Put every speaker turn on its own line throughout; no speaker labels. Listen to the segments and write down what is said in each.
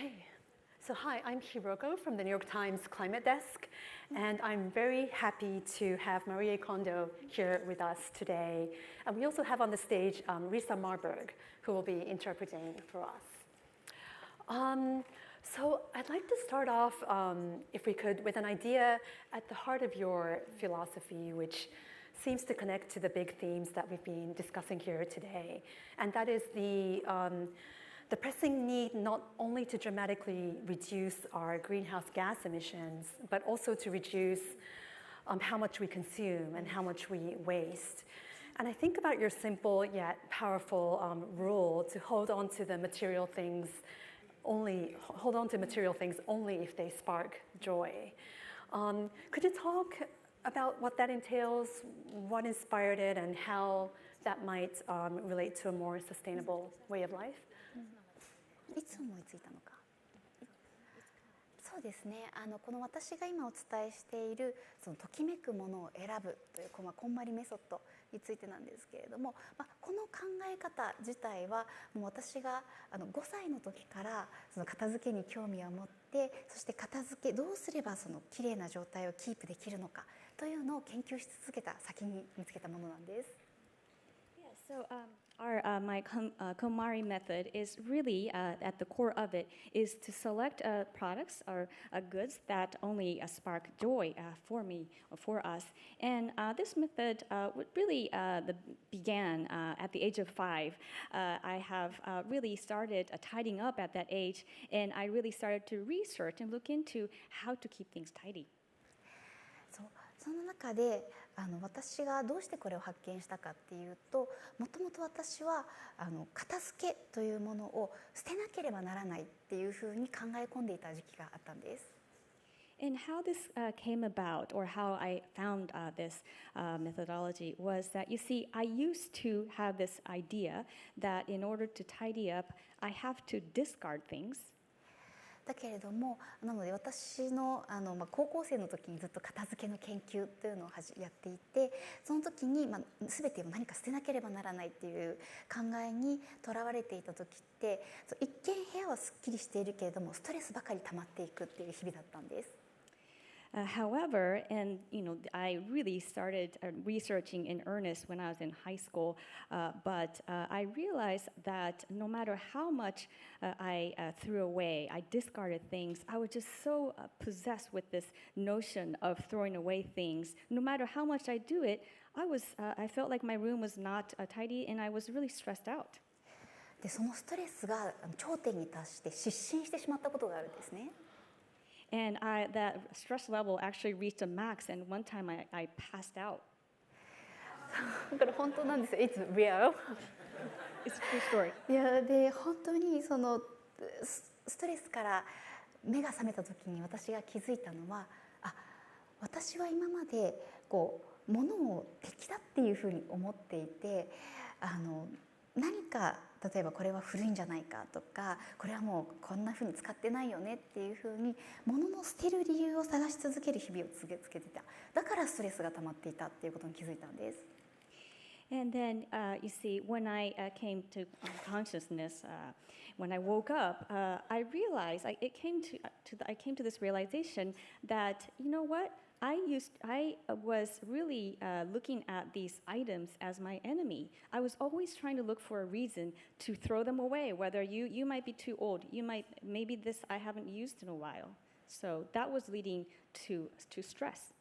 Okay, so hi, I'm Hiroko from the New York Times Climate Desk, and I'm very happy to have Marie Kondo here with us today. And we also have on the stage Risa Marburg, who will be interpreting for us. So I'd like to start off, if we could, with an idea at the heart of your philosophy, which seems to connect to the big themes that we've been discussing here today. And that is the pressing need not only to dramatically reduce our greenhouse gas emissions, but also to reduce how much we consume and how much we waste. And I think about your simple yet powerful rule to hold on to material things only if they spark joy. Could you talk about what that entails, what inspired it, and how that might relate to a more sustainable way of life?
いつ思いついたのか。そうですね。この私が今お伝えしているそのときめくものを選ぶというこんまりメソッドについてなんですけれども、この考え方自体はもう私が5歳の時からその片付けに興味を持って、そして片付けどうすればその綺麗な状態をキープできるのかというのを研究し続けた先に見つけたものなんです。
So my KonMari method is really at the core of it is to select products or goods that only spark joy for me or for us. And this method really began at the age of 5. I have really started tidying up at that age, and I really started to research and look into how to keep things tidy.
その中で私がどうしてこれを発見したかっていうと、もともと私は片付けというものを捨てなければならないっていうふうに考え込んでいた時期があったんです。
And how this came about, or how I found this methodology, was that, you see, I used to have this idea that in order to tidy up, I have to discard things.
だけれども、なので私の高校生の時にずっと片付けの研究というのをやっていて、その時に全てを何か捨てなければならないっていう考えにとらわれていた時って、一見部屋はすっきりしているけれどもストレスばかり溜まっていくっていう日々だったんです。
However, and I really started researching in earnest when I was in high school, but I realized that no matter how much I threw away, I discarded things, I was just so possessed with this notion of throwing away things. No matter how much I do it, I felt like my room was not tidy, and I was really stressed out.
で、そのストレスが頂点に達して失神してしまったことがあるんですね。
And that stress level actually reached a max, and one time I passed out.
これ本当なんですよ。It's real.
It's a true story.
いやで本当にそのストレスから目が覚めた時に私が気づいたのは、私は今まで物を敵だっていうふうに思っていて、何か例えばこれは古いんじゃないかとか、これはもうこんなふうに使ってないよねっていうふうに物の捨てる理由を探し続ける日々をつけてた。だからストレスが溜まっていたっていうことに気づいたんです。
And then, you see, when I came to consciousness, when I woke up, I realized I came to this realization that, you know what? I was really looking at these items as my enemy. I was always trying to look for a reason to throw them away. Whether you might be too old, maybe this I haven't used in a while. So that was leading to stress.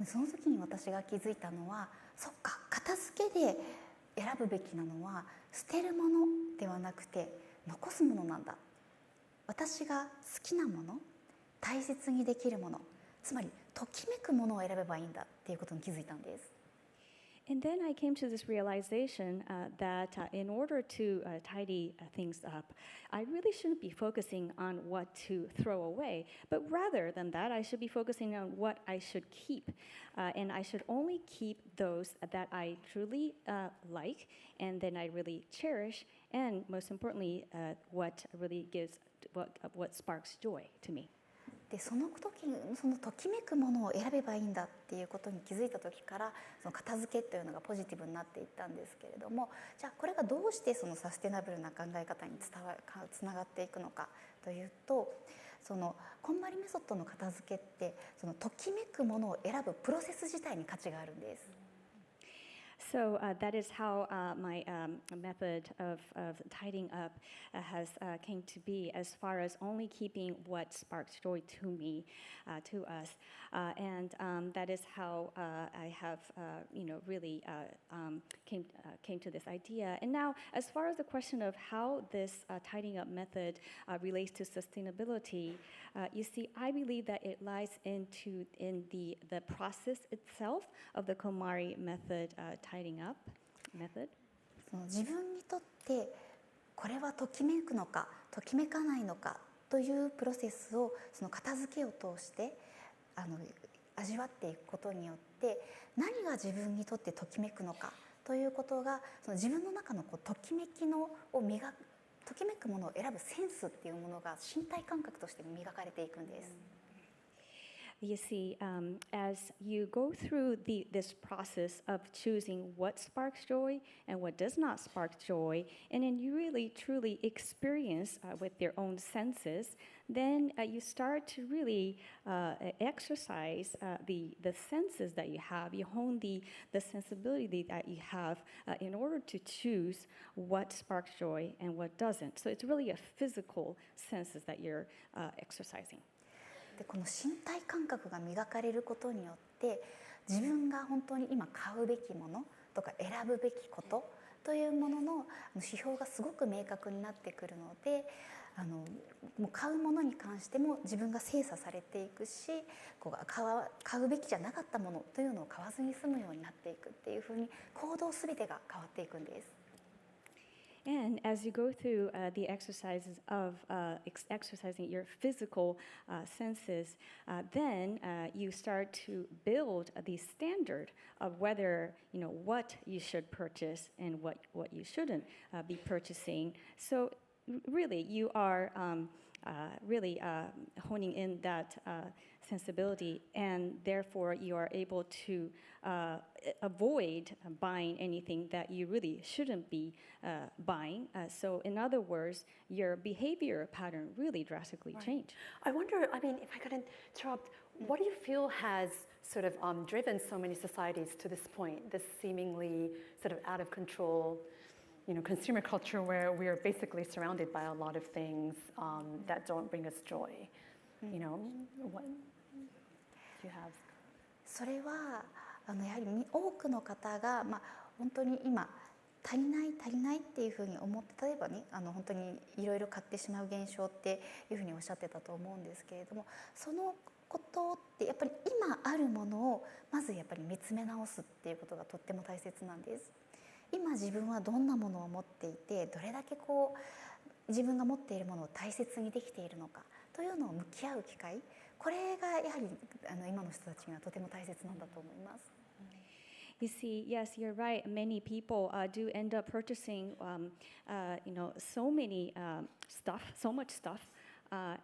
その時に私が気づいたのは、そっか、片付けで選ぶべきなのは捨てるものではなくて残すものなんだ。私が好きなもの、大切にできるもの、つまりときめくものを選べばいいんだっていうことに気づいたんです。
And then I came to this realization that in order to tidy things up, I really shouldn't be focusing on what to throw away, but rather than that, I should be focusing on what I should keep. And I should only keep those that I truly like, and then I really cherish, and most importantly, what really gives, what sparks joy to me.
でそのときめくものを選べばいいんだっていうことに気づいた時から、その片付けというのがポジティブになっていったんですけれども、じゃあこれがどうしてそのサステナブルな考え方につながっていくのかというと、そのこんまりメソッドの片付けってそのときめくものを選ぶプロセス自体に価値があるんです。
So that is how my method of tidying up has came to be, as far as only keeping what sparks joy to me, to us, and that is how I have, really came to this idea. And now, as far as the question of how this tidying up method relates to sustainability, you see, I believe that it lies in the process itself of the KonMari method, tidying up method.
その自分にとってこれはときめくのかときめかないのかというプロセスをその片付けを通して味わっていくことによって、何が自分にとってときめくのかということが、その自分の中のときめきのをときめくものを選ぶセンスっていうものが身体感覚として磨かれていくんです。
You see, as you go through this process of choosing what sparks joy and what does not spark joy, and then you really truly experience with your own senses, then you start to really exercise the senses that you have. You hone the sensibility that you have in order to choose what sparks joy and what doesn't. So it's really a physical senses that you're exercising.
でこの身体感覚が磨かれることによって、自分が本当に今買うべきものとか選ぶべきことというものの指標がすごく明確になってくるので、もう買うものに関しても自分が精査されていくし、買うべきじゃなかったものというのを買わずに済むようになっていくっていうふうに、行動すべてが変わっていくんです。
And as you go through the exercises of exercising your physical senses, then you start to build the standard of whether, what you should purchase and what you shouldn't be purchasing. So really, you are really honing in that sensibility, and therefore you are able to avoid buying anything that you really shouldn't be buying. So in other words, your behavior pattern really drastically changed.
I wonder, if I could interrupt, what do you feel has sort of driven so many societies to this point, this seemingly sort of out of control, consumer culture where we are basically surrounded by a lot of things that don't bring us joy? What do you have?
それはやはり多くの方が、本当に今足りないっていうふうに思って、例えばね、本当にいろいろ買ってしまう現象っていうふうにおっしゃってたと思うんですけれども、そのことってやっぱり今あるものをまずやっぱり見つめ直すっていうことがとっても大切なんです。今自分はどんなものを持っていて、どれだけ自分が持っているものを大切にできているのかというのを向き合う機会、これがやはり今の人たちにはとても大切なんだと思います。
You see, yes, you're right. Many people do end up purchasing, so many so much stuff,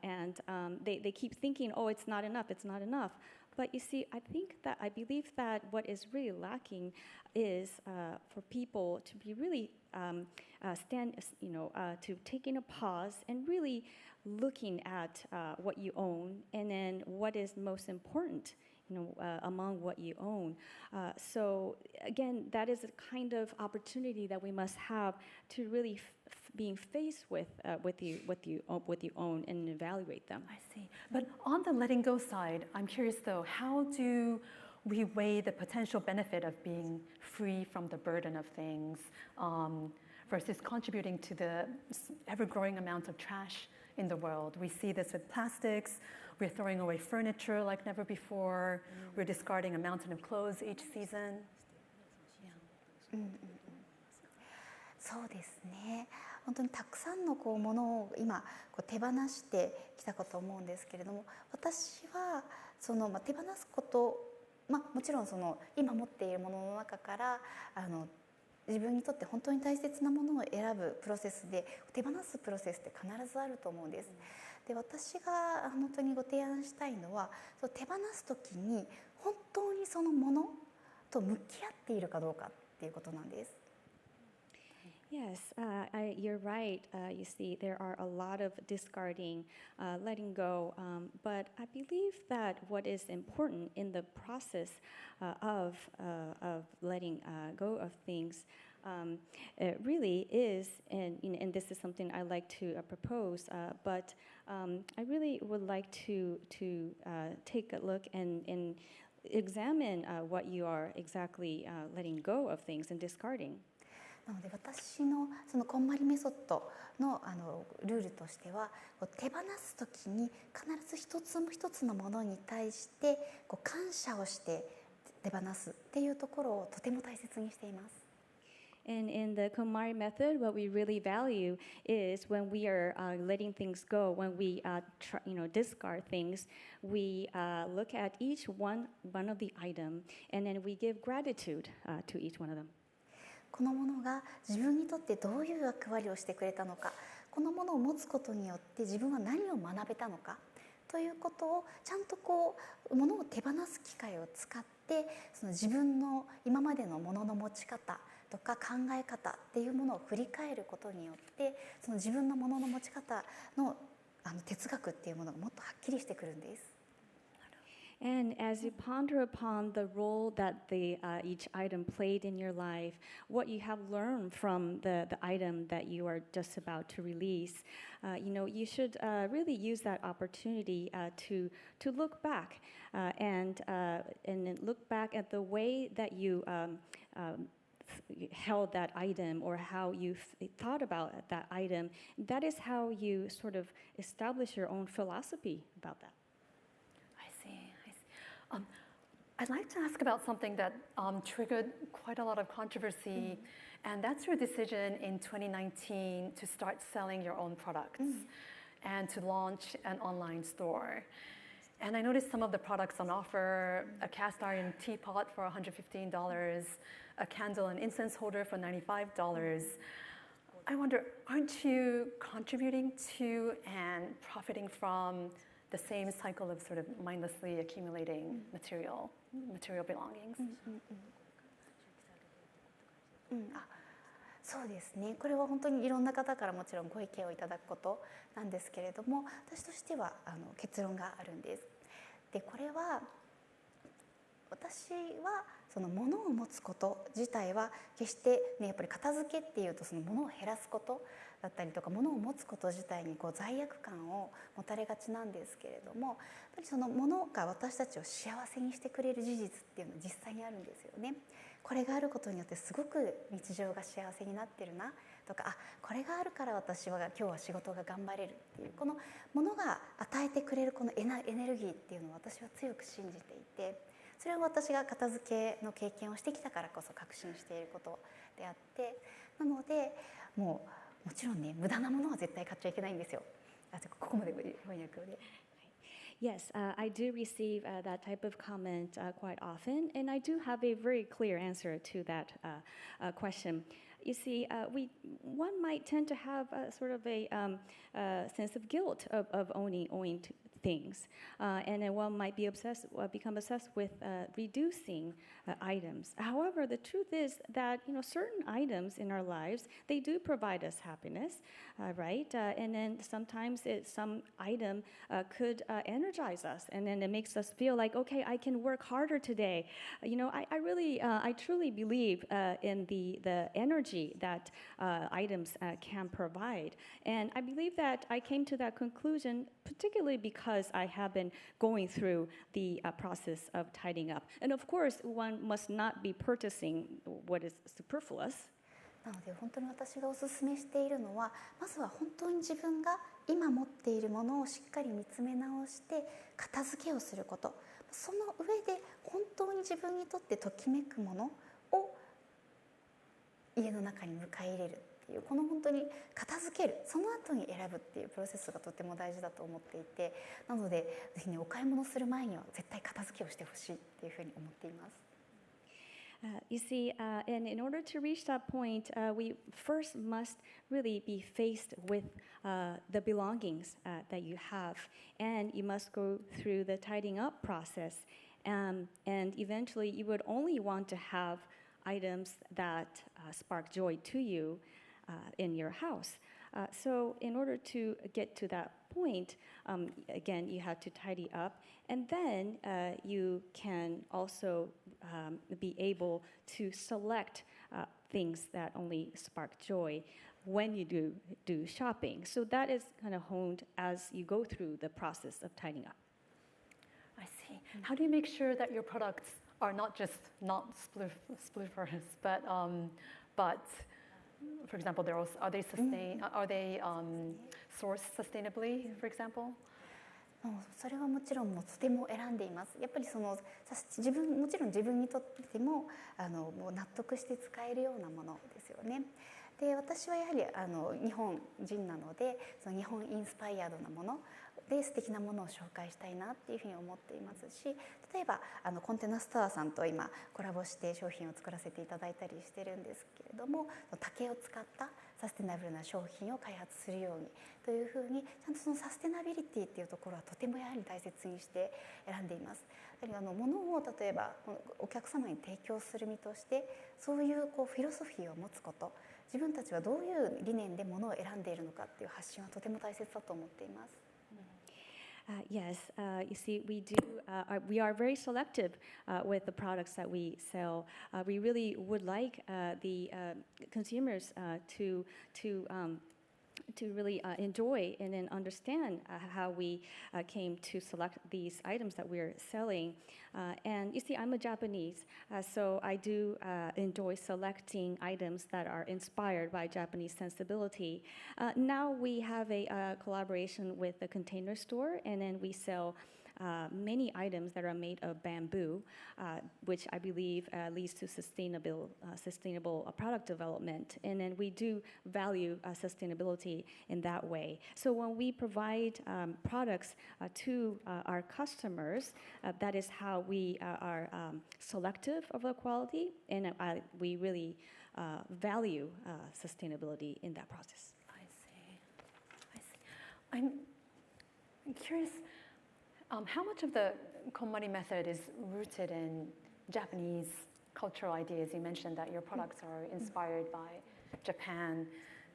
and they keep thinking, oh, it's not enough, it's not enough. But you see, I believe that what is really lacking is for people to be really to taking a pause and really looking at what you own, and then what is most important, among what you own. So again, that is a kind of opportunity that we must have to really being faced with what you own and evaluate them.
I see. But on the letting go side, I'm curious though, how do we weigh the potential benefit of being free from the burden of things versus contributing to the ever-growing amount of trash in the world? We see this with plastics. We're throwing away furniture like never before. We're discarding a mountain of clothes each season. Yeah.
そうですね。本当にたくさんのものを今手放してきたかと思うんですけれども、私は手放すこと、もちろん今持っているものの中から自分にとって本当に大切なものを選ぶプロセスで手放すプロセスって必ずあると思うんです。で、私が本当にご提案したいのは、その手放す時に本当にそのものと向き合っているかどうかっていうことなんです。
Yes, you're right. You see, there are a lot of discarding, letting go, but I believe that what is important in the process of letting go of things it really is, and this is something I like to propose, but I really would like to take a look and examine what you are exactly letting go of things and discarding.
なので私のそのこんまりメソッドのルールとしては、手放す時に必ず一つ一つのものに対して感謝をして手放すっていうところをとても大切にしています。
And in the KonMari method, what we really value is when we are letting things go, when we discard things, we look at each one of the item, and then we give gratitude to each one of them.
このものが自分にとってどういう役割をしてくれたのか、このものを持つことによって自分は何を学べたのかということをちゃんとものを手放す機会を使って、その自分の今までのものの持ち方とか考え方っていうものを振り返ることによって、その自分のものの持ち方の哲学っていうものがもっとはっきりしてくるんです。
And as you ponder upon the role that each item played in your life, what you have learned from the item that you are just about to release, you should really use that opportunity to look back and look back at the way that you held that item or how you thought about that item. That is how you sort of establish your own philosophy about that.
I'd like to ask about something that triggered quite a lot of controversy, and that's your decision in 2019 to start selling your own products and to launch an online store. And I noticed some of the products on offer: a cast iron teapot for $115, a candle and incense holder for $95. I wonder, aren't you contributing to and profiting from the same cycle of sort of mindlessly accumulating material belongings?
そうですね。これは本当にいろんな方からもちろんご意見をいただくことなんですけれども、私としては結論があるんです。で、これは私はその物を持つこと自体は決してね、やっぱり片付けっていうとその物を減らすことだったりとか、物を持つこと自体に罪悪感を持たれがちなんですけれども、やっぱりその物が私たちを幸せにしてくれる事実っていうのは実際にあるんですよね。これがあることによってすごく日常が幸せになってるなとか、これがあるから私は今日は仕事が頑張れるっていう、この物が与えてくれるこのエネルギーっていうのを私は強く信じていて、それは私が片付けの経験をしてきたからこそ確信していることであって、なのでもちろんね、無駄なものは絶対買っちゃいけないんですよ。ここまで翻訳で。
Yes, I do receive that type of comment quite often, and I do have a very clear answer to that question. You see, one might tend to have sort of a sense of guilt of owning things, and then one might become obsessed with reducing items. However, the truth is that certain items in our lives, they do provide us happiness, right? And then sometimes some item could energize us, and then it makes us feel like, okay, I can work harder today. I truly believe in the energy that items can provide, and I believe that I came to that conclusion particularly because I have been going through the process of tidying up. And of course, one must not be purchasing what is superfluous.
なので本当に私がお勧めしているのは、まずは本当に自分が今持っているものをしっかり見つめ直して片付けをすること、その上で本当に自分にとってときめくものを家の中に迎え入れるっていう、この本当に片付ける、その後に選ぶっていうプロセスがとても大事だと思っていて、なのでぜひね、お買い物する前には絶対片付けをしてほしいっていうふうに思っています。
You see, and in order to reach that point, we first must really be faced with the belongings that you have, and you must go through the tidying up process. And eventually, you would only want to have items that spark joy to you in your house. So in order to get to that point, again, you have to tidy up, and then you can also be able to select things that only spark joy when you do shopping. So that is kind of honed as you go through the process of tidying up.
I see. How do you make sure that your products are not just not spluterous, but for example, are they sourced sustainably, for example?
それはもちろんもうとても選んでいます。やっぱりもちろん自分にとってももう納得して使えるようなものですよね。で、私はやはり日本人なので、その日本インスパイアドなもので素敵なものを紹介したいなっていうふうに思っていますし、例えばコンテナストアさんと今コラボして商品を作らせていただいたりしてるんですけれども、竹を使ったサステナブルな商品を開発するようにというふうに、ちゃんとそのサステナビリティっていうところはとてもやはり大切にして選んでいます。やはり物を例えばお客様に提供する身として、そういうフィロソフィーを持つこと、自分たちはどういう理念で物を選んでいるのかっていう発信はとても大切だと思っています。
Yes, you see, we are very selective with the products that we sell. We really would like the consumers to really enjoy and then understand how we came to select these items that we're selling. And you see, I'm a Japanese, so I do enjoy selecting items that are inspired by Japanese sensibility. Now we have a collaboration with the Container Store, and then we sell many items that are made of bamboo, which I believe leads to sustainable product development. And then we do value sustainability in that way. So when we provide products to our customers, that is how we are selective of the quality, and we really value sustainability in that process.
I see. I'm curious. How much of the KonMari method is rooted in Japanese cultural ideas? You mentioned that your products are inspired by Japan.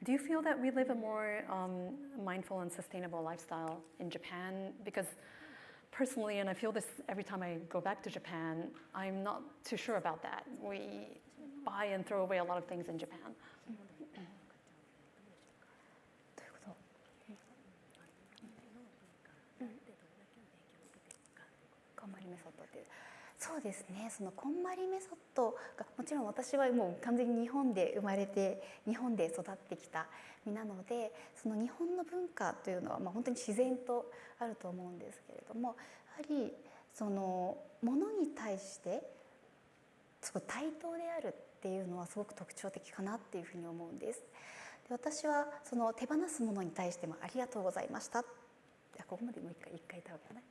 Do you feel that we live a more mindful and sustainable lifestyle in Japan? Because personally, and I feel this every time I go back to Japan, I'm not too sure about that. We buy and throw away a lot of things in Japan.
こんまりメソッドっていう、そうですね、そのこんまりメソッドがもちろん私はもう完全に日本で生まれて日本で育ってきた身なので、その日本の文化というのは本当に自然とあると思うんですけれども、やはりそのものに対してすごい対等であるっていうのはすごく特徴的かなっていうふうに思うんです。で、私はその手放すものに対してもありがとうございました。ここまでもう一回言ったわけね。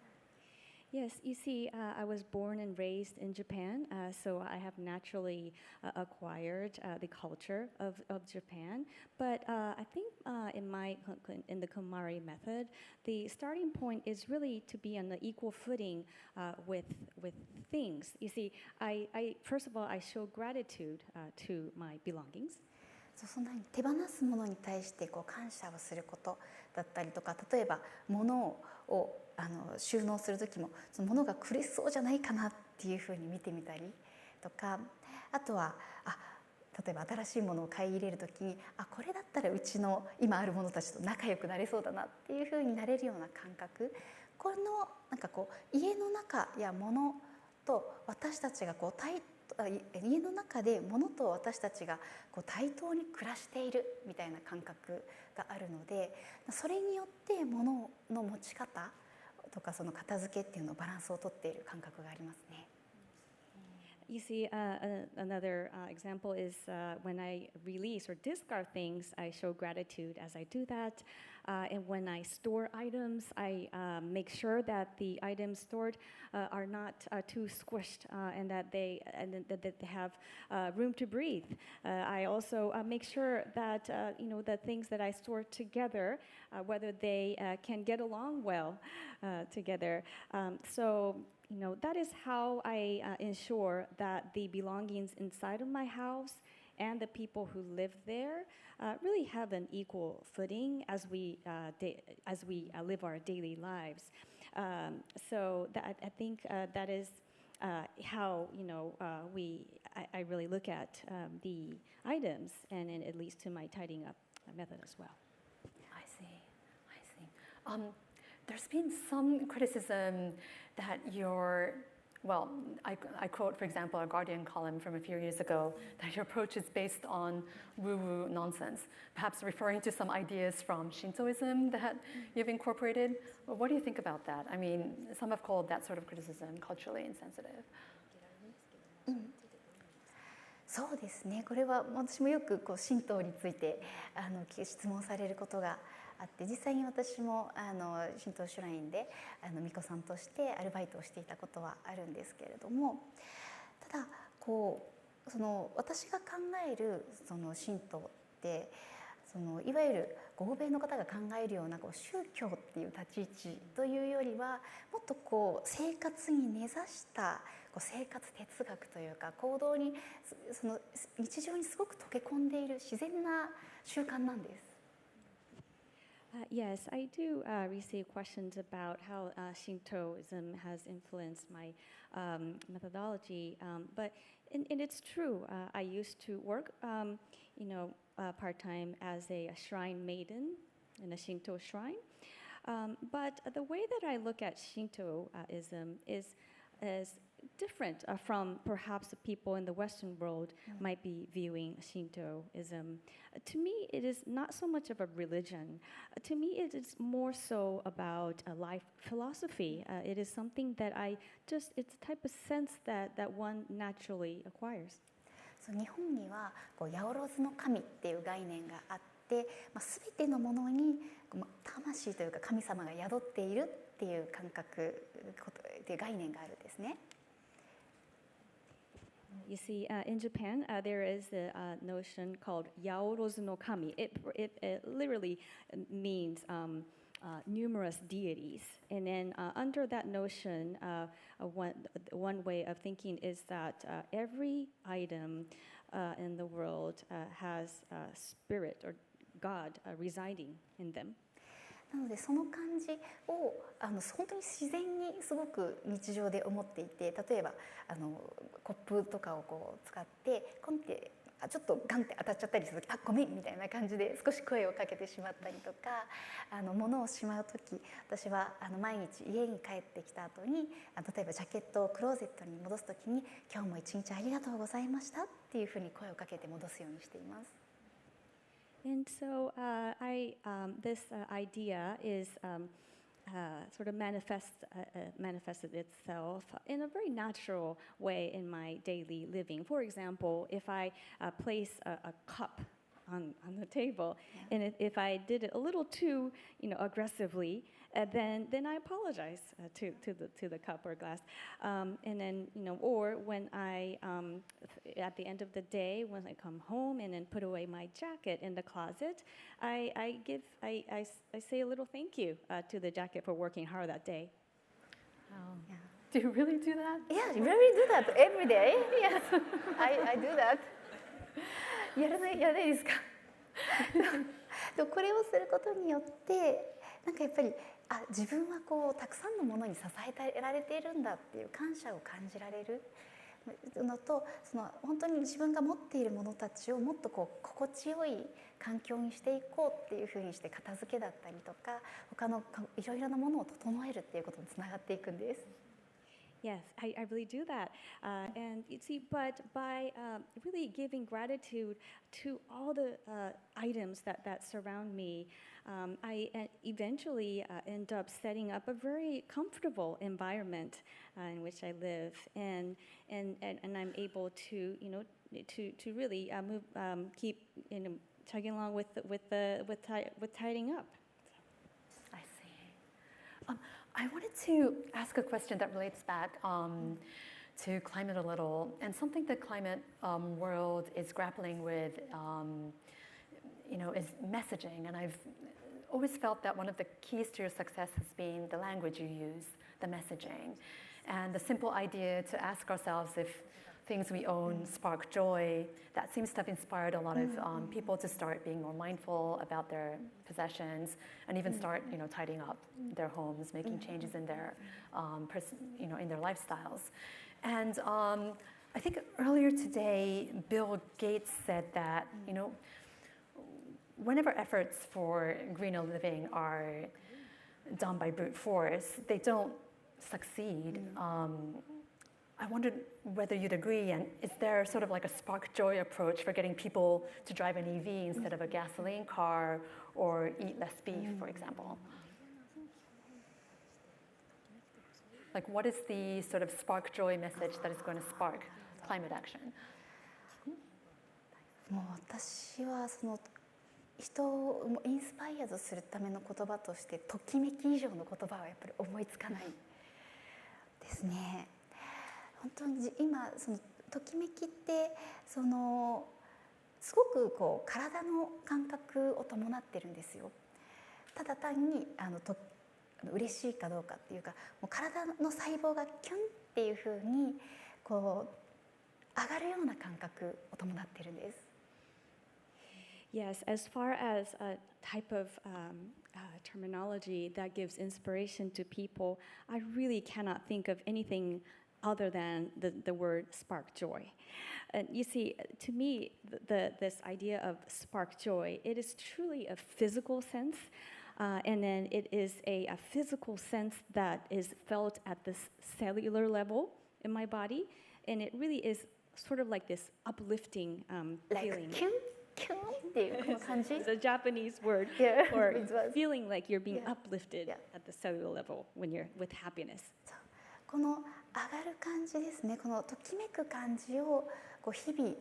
Yes, you see, I was born and raised in Japan, so I have naturally acquired the culture of Japan. But I think in the KonMari method, the starting point is really to be on the equal footing with things. You see, first of all, I show gratitude to my belongings.
そんなに手放すものに対して感謝をすることだったりとか、例えば物を収納する時もその物が苦しそうじゃないかなっていうふうに見てみたりとか、あとは例えば新しいものを買い入れる時にこれだったらうちの今あるものたちと仲良くなれそうだなっていうふうになれるような感覚、このなんか家の中や物と私たちが家の中で物と私たちが対等に暮らしているみたいな感覚があるので、それによって物の持ち方とかその片付けっていうのをバランスをとっている感覚がありますね。
You see, another example is when I release or discard things, I show gratitude as I do that. And when I store items, I make sure that the items stored are not too squished and that they have room to breathe. I also make sure that the things that I store together, whether they can get along well together. So that is how I ensure that the belongings inside of my house and the people who live there really have an equal footing as we live our daily lives. So I think that is how I really look at the items, and it leads to my tidying up method as well.
I see. There's been some criticism that I quote, for example, a Guardian column from a few years ago, that your approach is based on woo-woo nonsense, perhaps referring to some ideas from Shintoism that you've incorporated. Well, what do you think about that? I mean, some have called that sort of criticism culturally insensitive.
そうですね、これは私もよく神道について質問されることがあって、実際に私も神道シュラインで巫女さんとしてアルバイトをしていたことはあるんですけれども、ただ私が考える神道っていわゆる欧米の方が考えるような宗教っていう立ち位置というよりは、もっと生活に根ざした生活哲学というか、行動に日常にすごく溶け込んでいる自然な習慣なんです。
Yes, I do receive questions about how Shintoism has influenced my methodology, but and it's true. I used to work, part-time as a shrine maiden in a Shinto shrine, but the way that I look at Shintoism is different from perhaps the people in the Western world might be viewing Shintoism. To me, it is not so much of a religion. To me, it is more so about a life philosophy. It is something that it's a type of sense that one naturally acquires.
日本には八百万の神っていう概念があって、全てのものに魂というか神様が宿っているっていう感覚っていう概念があるんですね。
You see, in Japan, there is a notion called Yaorozu no Kami. It literally means numerous deities. And then under that notion, one way of thinking is that every item in the world has a spirit or God residing in them.
なのでその感じを本当に自然にすごく日常で思っていて、例えばコップとかを使ってコンってちょっとガンって当たっちゃったりするとき、ごめんみたいな感じで少し声をかけてしまったりとか、物をしまうとき、私は毎日家に帰ってきた後に例えばジャケットをクローゼットに戻すときに、今日も一日ありがとうございましたっていうふうに声をかけて戻すようにしています。
And so this idea is sort of manifested itself in a very natural way in my daily living. For example, if I place a cup on the table, and if I did it a little too, aggressively, then I apologize to the cup or glass, and then or when I at the end of the day when I come home and then put away my jacket in the closet, I say a little thank you to the jacket for working hard that day.
Wow. Yeah. Do you really do that?
Yeah, you really do that every day. Yes, I do that. やらないですか？でもこれをすることによってなんかやっぱり自分はたくさんのものに支えられているんだっていう感謝を感じられるのと、本当に自分が持っているものたちをもっと心地よい環境にしていこうっていうふうにして片付けだったりとか他のいろいろなものを整えるっていうことにつながっていくんです。
Yes, I really do that. And you see, but by really giving gratitude to all the items that surround me, I eventually end up setting up a very comfortable environment in which I live, and I'm able to to really move keep chugging along with tidying up.
I see. I wanted to ask a question that relates back to climate a little, and something the climate world is grappling with, is messaging. And I've always felt that one of the keys to your success has been the language you use, the messaging, and the simple idea to ask ourselves if things we own spark joy. That seems to have inspired a lot of people to start being more mindful about their possessions, and even start, tidying up their homes, making changes in their, in their lifestyles. And I think earlier today, Bill Gates said that, whenever efforts for greener living are done by brute force, they don't succeed. I wondered whether you'd agree, and is there sort of like a spark joy approach for getting people to drive an EV instead of a gasoline car, or eat less beef, for example? Like, what is the sort of spark joy message that is going to spark climate action?
もう私はその人をインスパイアとするための言葉としてときめき以上の言葉はやっぱり思いつかないですね。本当に今そのときめきってすごくこう体の感覚を伴ってるんですよ。ただ単に嬉しいかどうかっていうか、もう体の細胞がキュンっていう風にこう上がるような感覚を伴ってるんです。
Yes, as far as a type of terminology that gives inspiration to people, I really cannot think of anything other than the word spark joy. And you see, to me, this idea of spark joy, it is truly a physical sense, and then it is a physical sense that is felt at this cellular level in my body, and it really is sort of like this uplifting feeling.
Like キュンっていうこの感じ。
It's a Japanese word
Yeah,
for
it was.
feeling like you're being
Yeah.
uplifted
Yeah.
at the cellular level when you're with happiness.
この上がる感じですね。このときめく感じをこう日々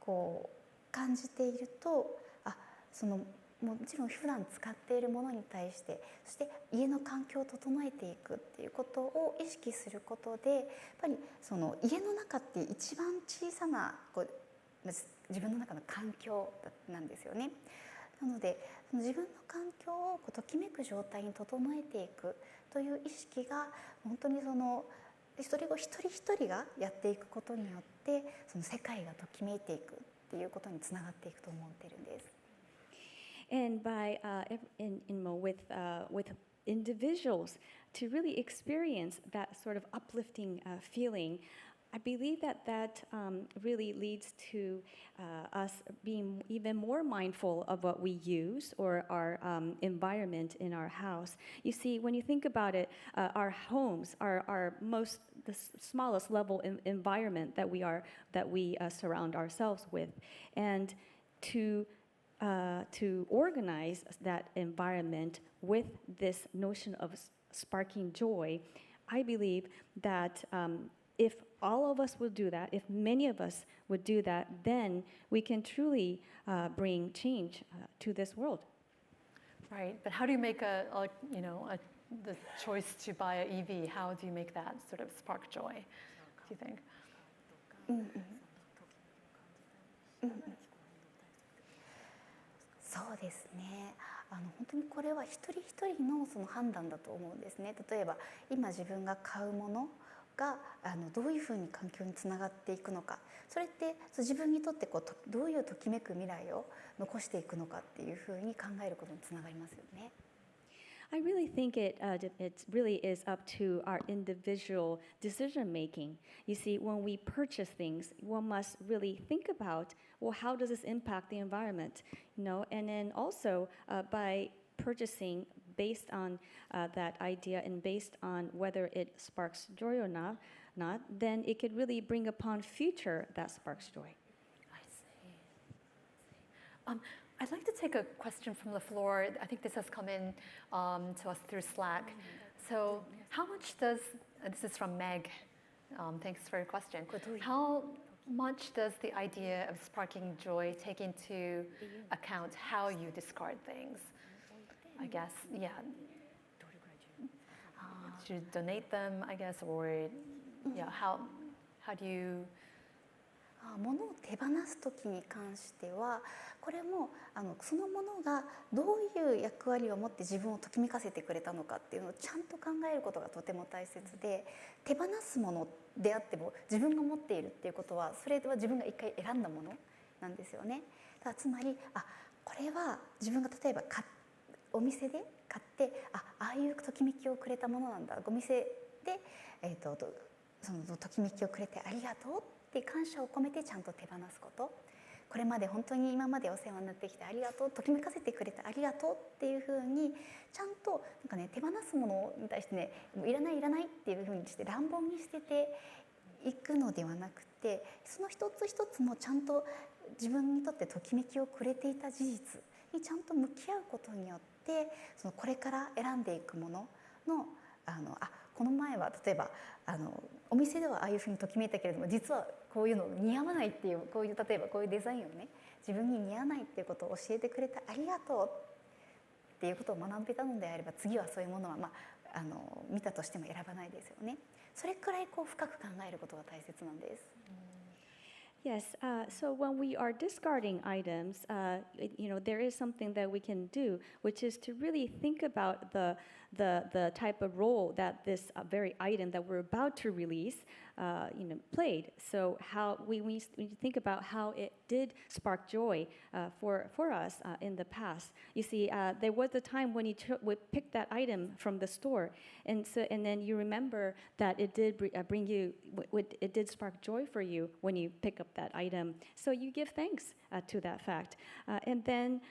こう感じていると、もちろん普段使っているものに対して、そして家の環境を整えていくっていうことを意識することで、やっぱりその家の中って一番小さな自分の中の環境なんですよね。なので自分の環境をときめく状態に整えていくという意識が本当にそれを一人一人がやっていくことによってその世界がときめいていくっていうことにつながっていくと思っているんです。
And by with individuals to really experience that sort of uplifting feeling, I believe that really leads to us being even more mindful of what we use or our environment in our house. You see, when you think about it, our homes are the smallest level environment that we surround ourselves with, and to organize that environment with this notion of sparking joy, I believe that if all of us would do that, if many of us would do that, then we can truly bring change to this world.
Right, but how do you make the choice to buy an EV? How do you make that sort of spark joy, do you think?
そうですね。本当にこれは一人一人のその判断だと思うんですね。例えば今自分が買うものがどういうふうに環境につながっていくのか、それって自分にとってどういうときめく未来を残していくのかっていうふうに考えることにつながりますよね。
I really think it really is up to our individual decision making. You see, when we purchase things, one must really think about, well, how does this impact the environment? And then also by purchasing based on that idea and based on whether it sparks joy or not, then it could really bring upon future that sparks joy.
I see. I'd like to take a question from the floor. I think this has come in to us through Slack. So how much does, this is from Meg, thanks for your question. How much does the idea of sparking joy take into account how you discard things? I guess, yeah. Should donate them, I guess, or yeah, how do you?
物を手放す時に関してはこれもそのものがどういう役割を持って自分をときめかせてくれたのかっていうのをちゃんと考えることがとても大切で、手放すものであっても自分が持っているっていうことはそれは自分が一回選んだものなんですよね。だからつまりこれは自分が例えばお店で買ってああいうときめきをくれたものなんだ、お店で、そのときめきをくれてありがとうって感謝を込めてちゃんと手放すこと、これまで本当に今までお世話になってきてありがとう、ときめかせてくれてありがとうっていうふうにちゃんとなんかね、手放すものに対してね、もういらないいらないっていうふうにして乱暴に捨てていくのではなくて、その一つ一つもちゃんと自分にとってときめきをくれていた事実にちゃんと向き合うことによってそのこれから選んでいくもののこの前は例えばお店ではああいうふうにときめいたけれども実はこういうの似合わないっていう、こういう例えばこういうデザインをね自分に似合わないっていうことを教えてくれてありがとうっていうことを学べたのであれば次はそういうものは、見たとしても選ばないですよね。それくらいこう深く考えることが大切なんです。
Yes, so when we are discarding items, there is something that we can do, which is to really think about the type of role that this very item that we're about to release, played. So how we think about how it did spark joy for us in the past. You see, there was a time when you picked that item from the store, and then you remember that it did it did spark joy for you when you pick up that item. So you give thanks to that fact. And then,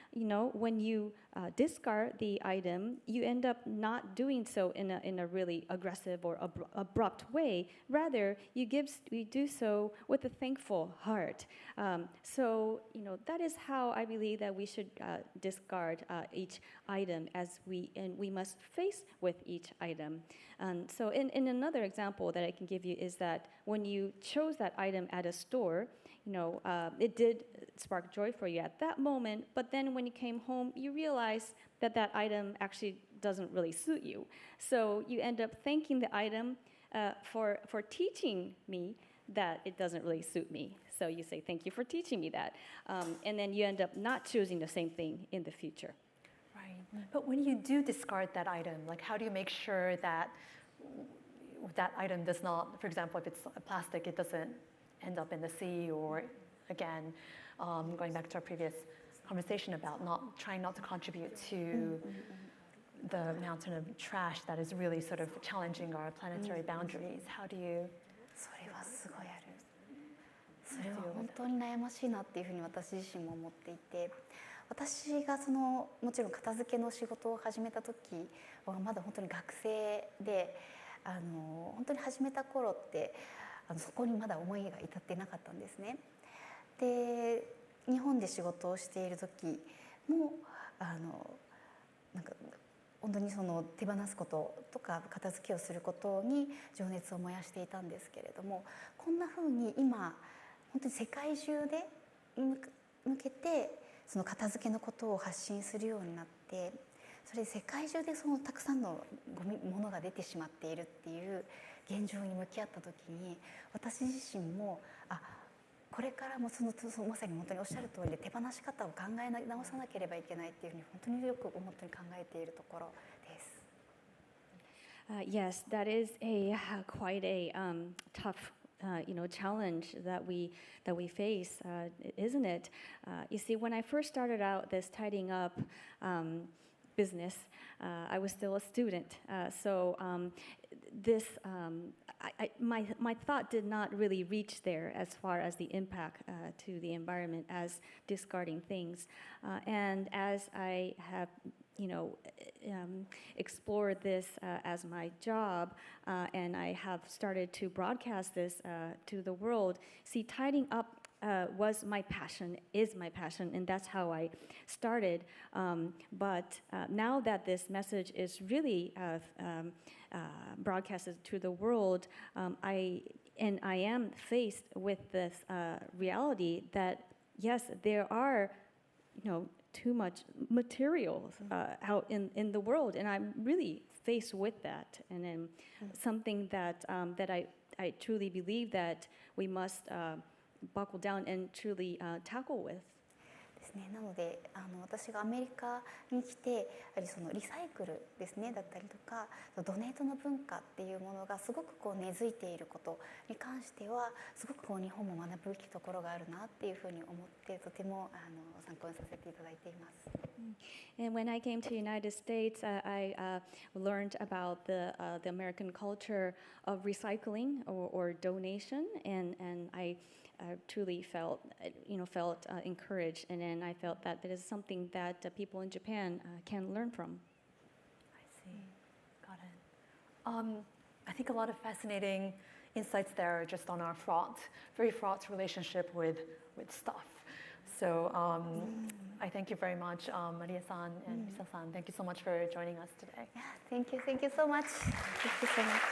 when you discard the item, you end up not doing so in a really aggressive or abrupt way. Rather, you do so with a thankful heart. So, that is how I believe that we should discard each item and we must face with each item. So in another example that I can give you is that when you chose that item at a store, it did spark joy for you at that moment, but then when you came home, you realized that that item actually doesn't really suit you. So you end up thanking the item for teaching me that it doesn't really suit me. So you say, thank you for teaching me that. And then you end up not choosing the same thing in the future.
Right. But when you do discard that item, like how do you make sure that that item does not, for example, if it's a plastic, it doesn't end up in the sea, or again, going back to our previous conversation about trying not to contribute to the mountain of trash that is really sort of challenging our planetary boundaries. How do you?
それはすごいある。それは本当に悩ましいなっていうふうに私自身も思っていて、私がもちろん片付けの仕事を始めた時はまだ本当に学生で、本当に始めた頃ってそこにまだ思いが至ってなかったんですね。で、日本で仕事をしている時もなんか本当に手放すこととか片付けをすることに情熱を燃やしていたんですけれども、こんなふうに今本当に世界中で向けてその片付けのことを発信するようになって、それで世界中でたくさんのものが出てしまっているっていう現状に向き合った時に、私自身もこれからもまさに本当におっしゃる通りで手放し方を考え直さなければいけないっていうふうに本当によく本当に考えているところです。
Yes, that is quite a tough challenge that we face, isn't it? You see, when I first started out this tidying up business, I was still a student. So my thought did not really reach there as far as the impact to the environment as discarding things. And as I have explored this as my job, and I have started to broadcast this to the world. See, tidying up was my passion, is my passion, and that's how I started. But now that this message is really broadcasted to the world, I am faced with this reality that yes, there are, too much materials out in the world, and I'm really faced with that, and then something that I truly believe that we must buckle down and truly tackle with.
ですね、なので私がアメリカに来てやはりそのリサイクルですねだったりとかドネートの文化っていうものがすごくこう根付いていることに関してはすごくこう日本も学ぶべきところがあるなっていうふうに思ってとても参考にさせていただいています。
And when I came to the United States, I learned about the American culture of recycling or donation, and I truly felt encouraged, and then I felt that is something that people in Japan can learn from.
I see. Got it. I think a lot of fascinating insights there just on our very fraught relationship with stuff. So I thank you very much, Maria-san and Misa-san. Thank you so much for joining us today.
Yeah, thank you so much. Thank you so much.